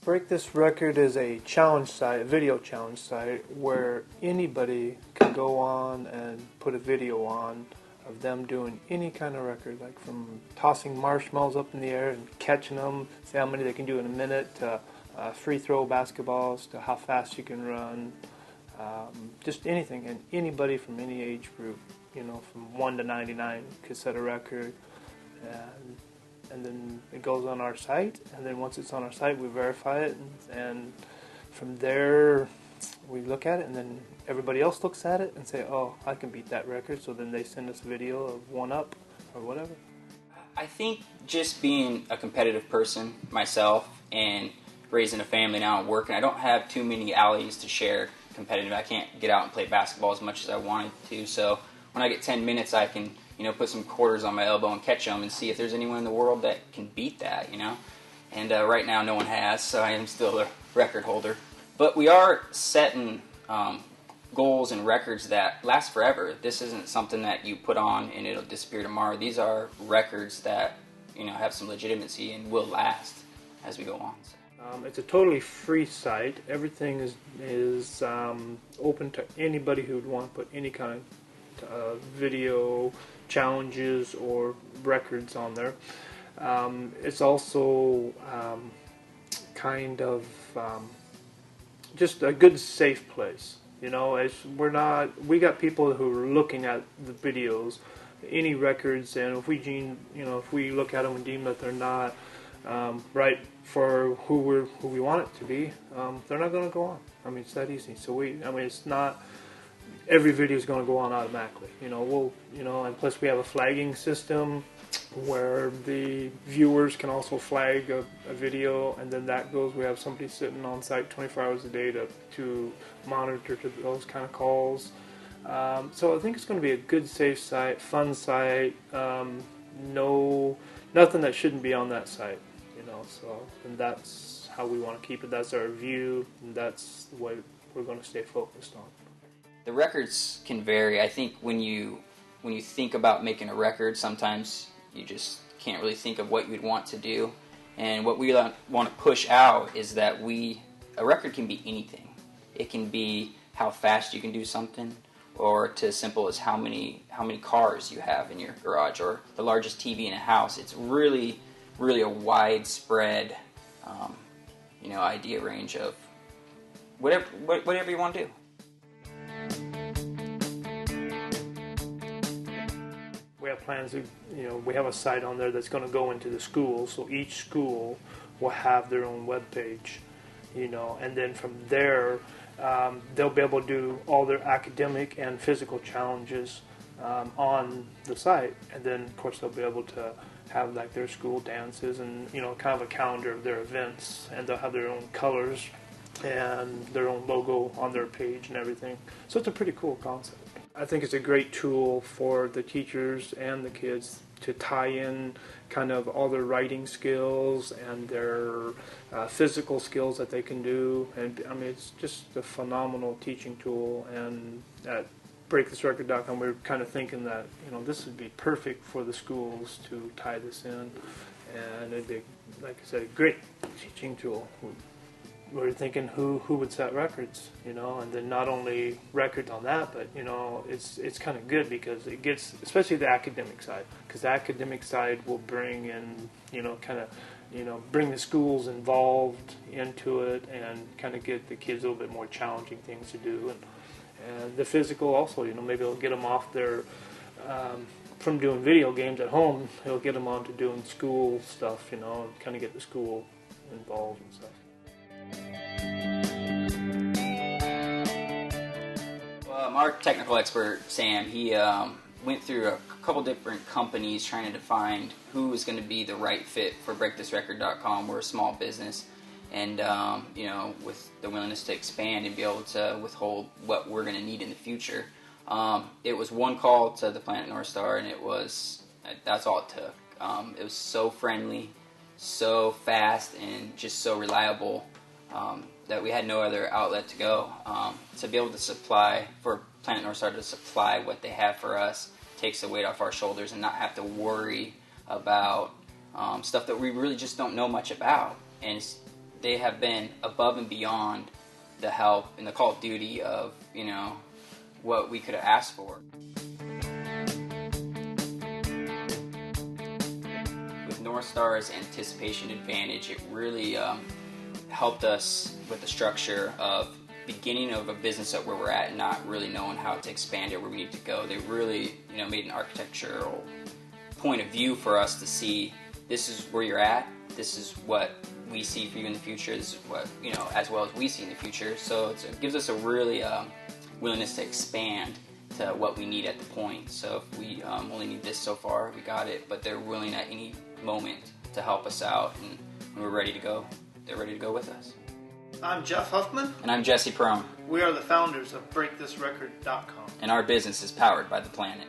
Break This Record is a challenge site, a video challenge site, where anybody can go on and put a video on of them doing any kind of record, like from tossing marshmallows up in the air and catching them, see how many they can do in a minute, to free throw basketballs, to how fast you can run, just anything. And anybody from any age group, you know, from 1 to 99 can set a record. And then it goes on our site, and then once it's on our site, we verify it, and from there we look at it, and then everybody else looks at it and say, oh, I can beat that record, so then they send us a video of one up or whatever. I think just being a competitive person myself and raising a family now and working, I don't have too many alleys to share competitive. I can't get out and play basketball as much as I wanted to, so when I get 10 minutes I can put some quarters on my elbow and catch them and see if there's anyone in the world that can beat that, And right now no one has, so I am still a record holder. But we are setting goals and records that last forever. This isn't something that you put on and it'll disappear tomorrow. These are records that, have some legitimacy and will last as we go on. It's a totally free site. Everything is open to anybody who would want to put any kind of video challenges or records on there. It's also kind of just a good safe place. We got people who are looking at the videos, any records, and if we look at them and deem that they're not right for who we want it to be, they're not going to go on. It's that easy. So it's not every video is going to go on automatically. And plus we have a flagging system where the viewers can also flag a video, and then that goes. We have somebody sitting on site 24 hours a day to monitor those kind of calls. So I think it's going to be a good, safe site, fun site. Nothing that shouldn't be on that site. And that's how we want to keep it. That's our view, and that's the way we're going to stay focused on. The records can vary. I think when you think about making a record, sometimes you just can't really think of what you'd want to do. And what we want to push out is that a record can be anything. It can be how fast you can do something, or to as simple as how many cars you have in your garage, or the largest TV in a house. It's really, really a widespread, idea range of whatever you want to do. We have plans to, we have a site on there that's going to go into the schools, so each school will have their own web page, and then from there they'll be able to do all their academic and physical challenges on the site, and then of course they'll be able to have like their school dances and kind of a calendar of their events, and they'll have their own colors and their own logo on their page and everything. So it's a pretty cool concept. I think it's a great tool for the teachers and the kids to tie in kind of all their writing skills and their physical skills that they can do. And it's just a phenomenal teaching tool. And at breakthisrecord.com, we're kind of thinking that this would be perfect for the schools to tie this in, and it'd be, like I said, a great teaching tool. We're thinking who would set records, and then not only records on that, but it's kind of good because it gets, especially the academic side, because the academic side will bring in bring the schools involved into it and kind of get the kids a little bit more challenging things to do, and the physical also, maybe it'll get them off their from doing video games at home. It'll get them on to doing school stuff, and kind of get the school involved and stuff. Our technical expert, Sam, he went through a couple different companies trying to find who was going to be the right fit for breakthisrecord.com. We're a small business, and with the willingness to expand and be able to withhold what we're going to need in the future. It was one call to the Planet North Star, and that's all it took. It was so friendly, so fast, and just so reliable that we had no other outlet to go. To be able to supply, for Planet North Star to supply what they have for us, takes the weight off our shoulders and not have to worry about stuff that we really just don't know much about. And they have been above and beyond the help and the call of duty of, what we could have asked for. With North Star's anticipation advantage, it really helped us with the structure of beginning of a business at where we're at and not really knowing how to expand it where we need to go. They really, made an architectural point of view for us to see, this is where you're at, this is what we see for you in the future, this is what, as well as we see in the future. So it gives us a really willingness to expand to what we need at the point. So if we only need this so far, we got it, but they're willing at any moment to help us out, and when we're ready to go, they're ready to go with us. I'm Jeff Huffman. And I'm Jesse Prum. We are the founders of breakthisrecord.com. And our business is powered by the planet.